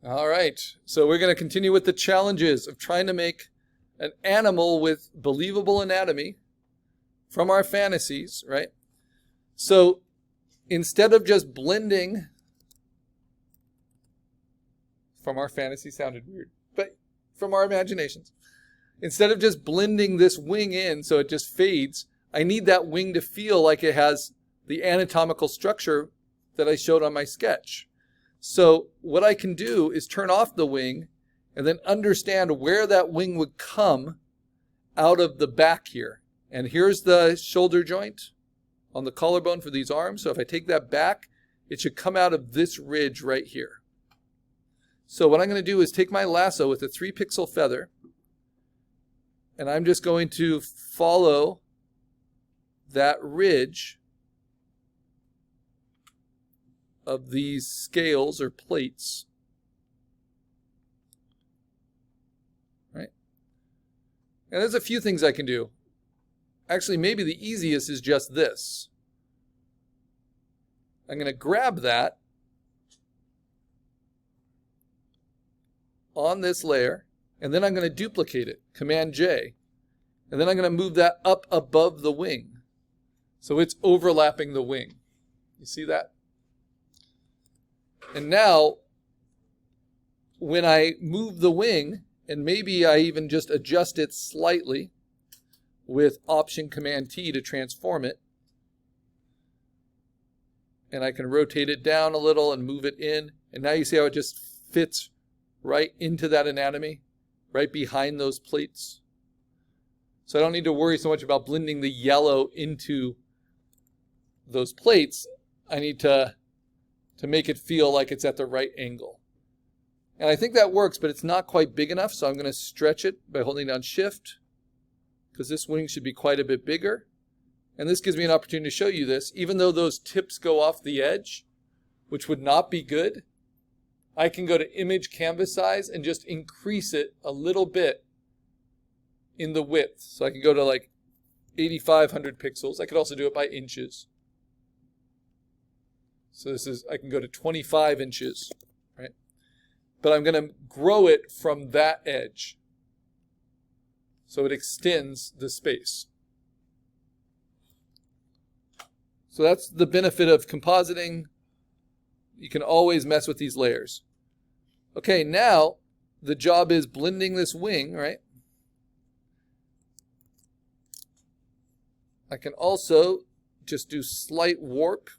All right, so we're going to continue with the challenges of trying to make an animal with believable anatomy from our fantasies, right? So instead of just blending, from our fantasy sounded weird, but from our imaginations, instead of just blending this wing in so it just fades, I need that wing to feel like it has the anatomical structure that I showed on my sketch. So what I can do is turn off the wing and then understand where that wing would come out of the back here. And here's the shoulder joint on the collarbone for these arms. So if I take that back, it should come out of this ridge right here. So what I'm going to do is take my lasso with a 3-pixel feather, and I'm just going to follow that ridge of these scales or plates, right? And there's a few things I can do. Actually, maybe the easiest is just this. I'm going to grab that on this layer, and then I'm going to duplicate it, Command J, and then I'm going to move that up above the wing. So it's overlapping the wing. You see that? And now, when I move the wing, and maybe I even just adjust it slightly with Option Command T to transform it, and I can rotate it down a little and move it in, and now you see how it just fits right into that anatomy, right behind those plates. So I don't need to worry so much about blending the yellow into those plates. I need to make it feel like it's at the right angle. And I think that works, but it's not quite big enough, so I'm going to stretch it by holding down Shift, because this wing should be quite a bit bigger. And this gives me an opportunity to show you this. Even though those tips go off the edge, which would not be good, I can go to Image Canvas Size and just increase it a little bit in the width. So I can go to like 8,500 pixels. I could also do it by inches. So this is, I can go to 25 inches, right? But I'm going to grow it from that edge, so it extends the space. So that's the benefit of compositing. You can always mess with these layers. Okay, now the job is blending this wing, right? I can also just do slight warp.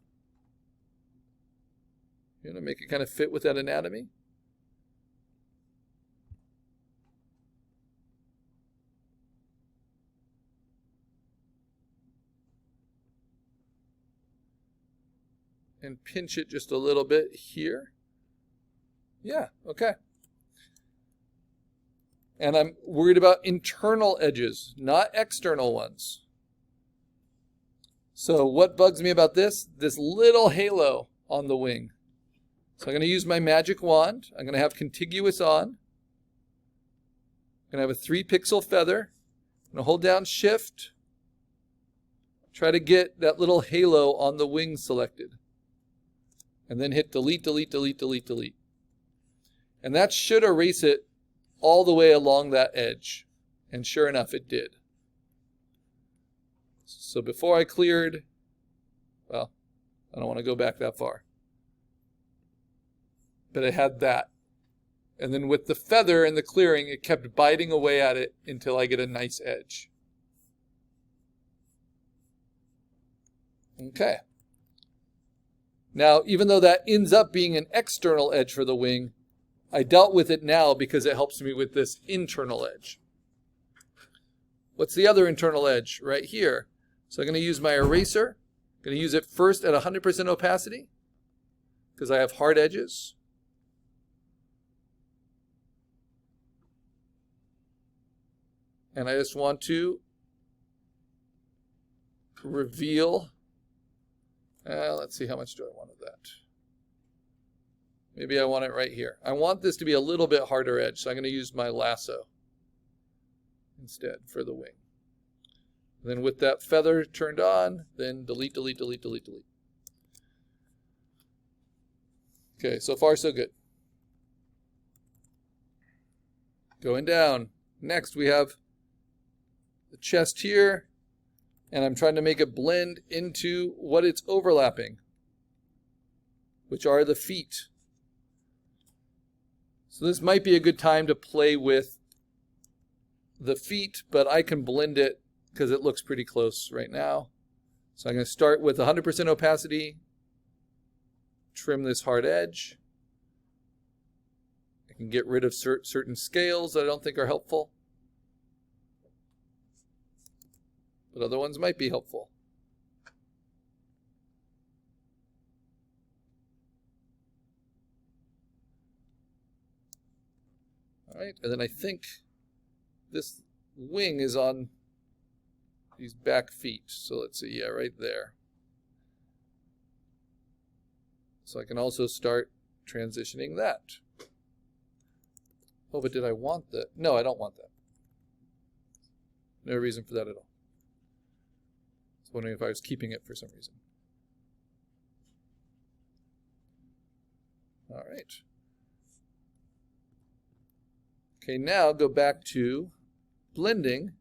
You know, make it kind of fit with that anatomy. And pinch it just a little bit here. Yeah, okay. And I'm worried about internal edges, not external ones. So what bugs me about this? This little halo on the wing. So I'm going to use my magic wand. I'm going to have contiguous on. I'm going to have a 3-pixel feather. I'm going to hold down Shift. Try to get that little halo on the wing selected. And then hit Delete, Delete, Delete, Delete, Delete. And that should erase it all the way along that edge. And sure enough, it did. So before I cleared, well, I don't want to go back that far. But I had that. And then with the feather and the clearing, it kept biting away at it until I get a nice edge. Okay. Now, even though that ends up being an external edge for the wing, I dealt with it now because it helps me with this internal edge. What's the other internal edge? Right here. So I'm going to use my eraser. I'm going to use it first at 100% opacity because I have hard edges. And I just want to reveal. Let's see, how much do I want of that? Maybe I want it right here. I want this to be a little bit harder edge, so I'm going to use my lasso instead for the wing. And then with that feather turned on, then delete, delete, delete, delete, delete. Okay, so far so good. Going down. Next we have the chest here, and I'm trying to make it blend into what it's overlapping, which are the feet. So this might be a good time to play with the feet, but I can blend it because it looks pretty close right now. So I'm going to start with 100% opacity, trim this hard edge. I can get rid of certain scales that I don't think are helpful, but other ones might be helpful. All right, and then I think this wing is on these back feet. So let's see, yeah, right there. So I can also start transitioning that. Oh, but did I want that? No, I don't want that. No reason for that at all. I was wondering if I was keeping it for some reason. All right. Okay, now go back to blending.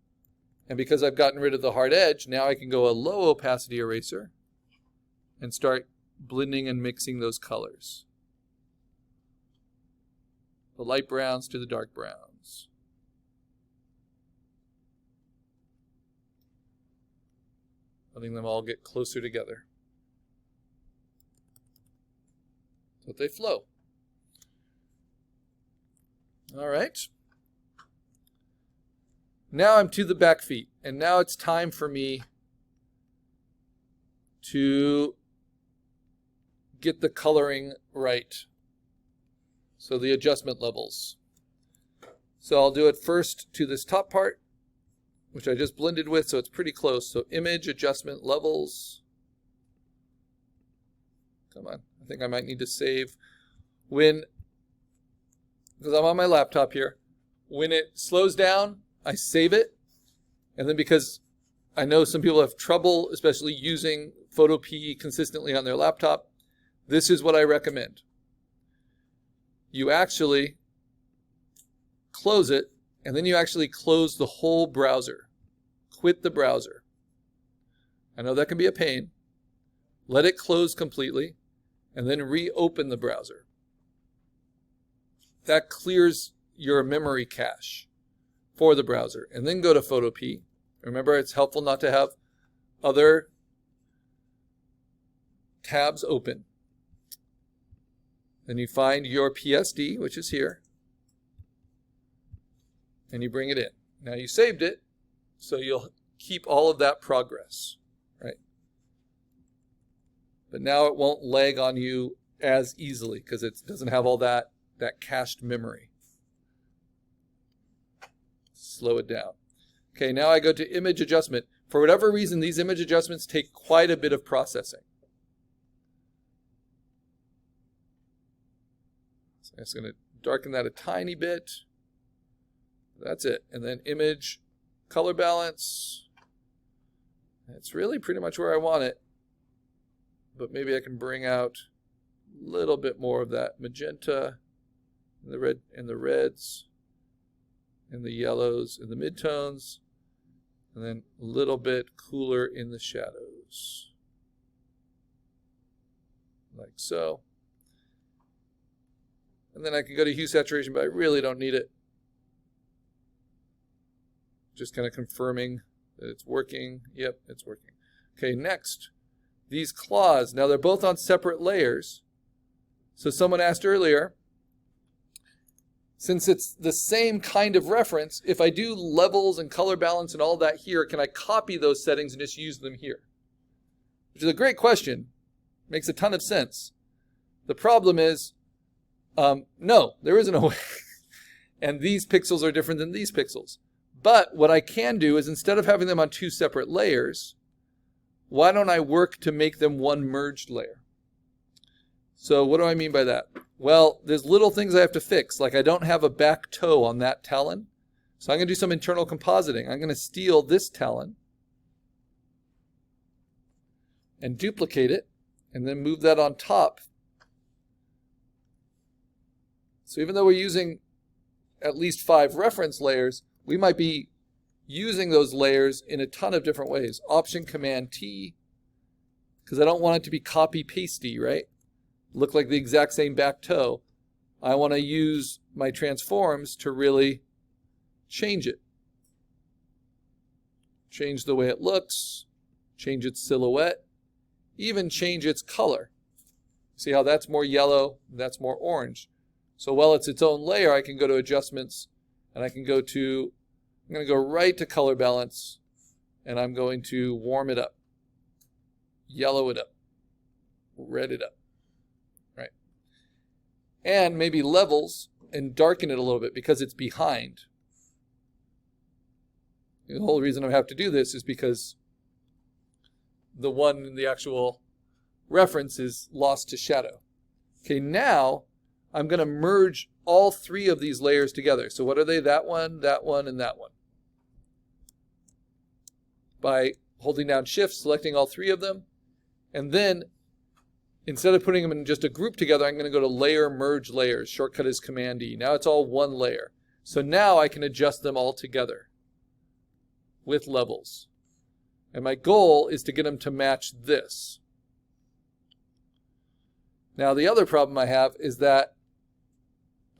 And because I've gotten rid of the hard edge, now I can go a low opacity eraser and start blending and mixing those colors. The light browns to the dark browns. Letting them all get closer together so that they flow. All right. Now I'm to the back feet, and now it's time for me to get the coloring right. So the adjustment levels. So I'll do it first to this top part, which I just blended with, so it's pretty close. So image, adjustment, levels. Come on, I think I might need to save. Because I'm on my laptop here, when it slows down, I save it, and then because I know some people have trouble, especially using Photopea consistently on their laptop, this is what I recommend. You actually close it, and then you actually close the whole browser. Quit the browser. I know that can be a pain. Let it close completely, and then reopen the browser. That clears your memory cache for the browser, and then go to Photopea. Remember, it's helpful not to have other tabs open. Then you find your PSD, which is here, and you bring it in. Now you saved it, so you'll keep all of that progress, right? But now it won't lag on you as easily because it doesn't have all that cached memory. Slow it down. Okay, now I go to image adjustment. For whatever reason, these image adjustments take quite a bit of processing. So I'm just going to darken that a tiny bit. That's it. And then image color balance. It's really pretty much where I want it. But maybe I can bring out a little bit more of that magenta and the red and the reds and the yellows and the midtones, and then a little bit cooler in the shadows, like so. And then I can go to hue saturation, but I really don't need it. Just kind of confirming that it's working. Yep, it's working. Okay, next, these claws. Now they're both on separate layers. So someone asked earlier, since it's the same kind of reference, if I do levels and color balance and all that here, can I copy those settings and just use them here? Which is a great question. Makes a ton of sense. The problem is, no, there isn't a way. And these pixels are different than these pixels. But what I can do is, instead of having them on two separate layers, why don't I work to make them one merged layer? So what do I mean by that? Well, there's little things I have to fix, like I don't have a back toe on that talon. So I'm going to do some internal compositing. I'm going to steal this talon and duplicate it, and then move that on top. So even though we're using at least 5 reference layers, we might be using those layers in a ton of different ways. Option Command T, because I don't want it to be copy pasty, right? Look like the exact same back toe. I want to use my transforms to really change it. Change the way it looks, change its silhouette, even change its color. See how that's more yellow, that's more orange. So while it's its own layer, I can go to adjustments and I can go to, I'm going to go right to color balance and I'm going to warm it up, yellow it up, red it up, right? And maybe levels and darken it a little bit because it's behind. The whole reason I have to do this is because the one in the actual reference is lost to shadow. Okay, now I'm going to merge all 3 of these layers together. So what are they? That one, and that one. By holding down Shift, selecting all 3 of them, and then instead of putting them in just a group together, I'm going to go to Layer, Merge Layers. Shortcut is Command E. Now it's all one layer. So now I can adjust them all together with levels. And my goal is to get them to match this. Now the other problem I have is that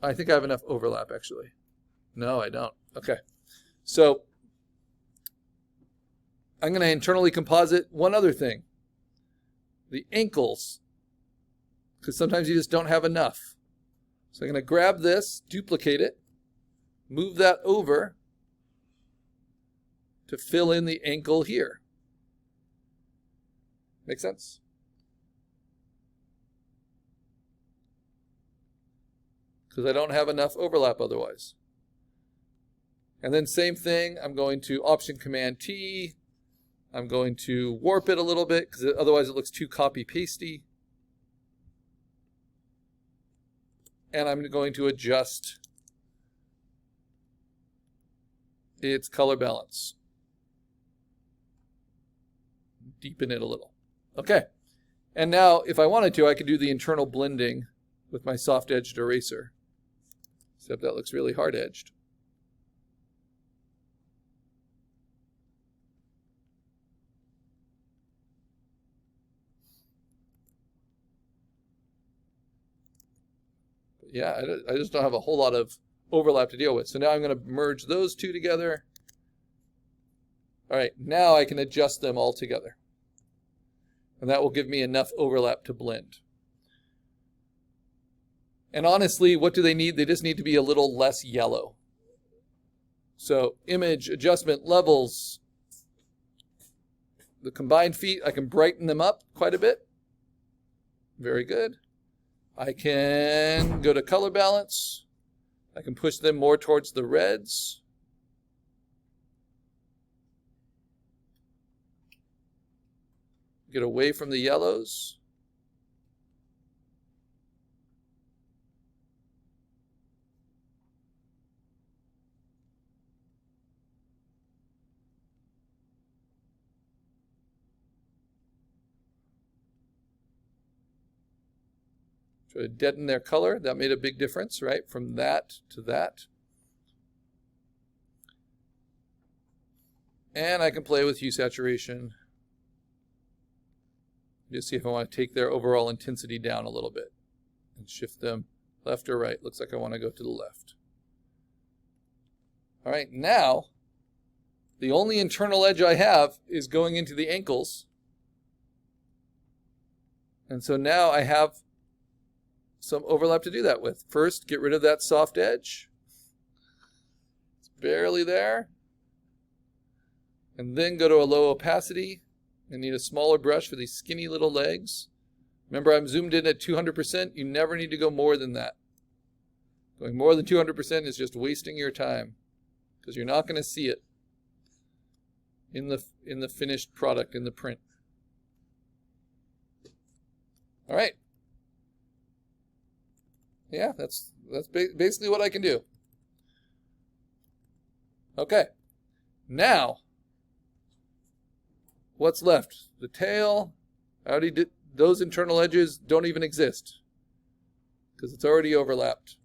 I think I have enough overlap actually. No, I don't. Okay. So I'm going to internally composite one other thing. The ankles. Because sometimes you just don't have enough. So I'm going to grab this, duplicate it, move that over to fill in the ankle here. Make sense? Because I don't have enough overlap otherwise. And then same thing, I'm going to Option Command T. I'm going to warp it a little bit because otherwise it looks too copy pasty. And I'm going to adjust its color balance. Deepen it a little. Okay. And now if I wanted to, I could do the internal blending with my soft edged eraser. Except that looks really hard edged. Yeah, I just don't have a whole lot of overlap to deal with. So now I'm going to merge those 2 together. All right, now I can adjust them all together. And that will give me enough overlap to blend. And honestly, what do they need? They just need to be a little less yellow. So image, adjustment, levels. The combined feet, I can brighten them up quite a bit. Very good. I can go to color balance. I can push them more towards the reds. Get away from the yellows. Try to deaden their color. That made a big difference, right? From that to that. And I can play with hue saturation. Just see if I want to take their overall intensity down a little bit and shift them left or right. Looks like I want to go to the left. All right, now the only internal edge I have is going into the ankles. And so now I have some overlap to do that with. First, get rid of that soft edge. It's barely there. And then go to a low opacity. I need a smaller brush for these skinny little legs. Remember, I'm zoomed in at 200%. You never need to go more than that. Going more than 200% is just wasting your time because you're not going to see it in the finished product, in the print. All right. Yeah, that's basically what I can do. Okay. Now, what's left? The tail. I already did. Those internal edges don't even exist because it's already overlapped.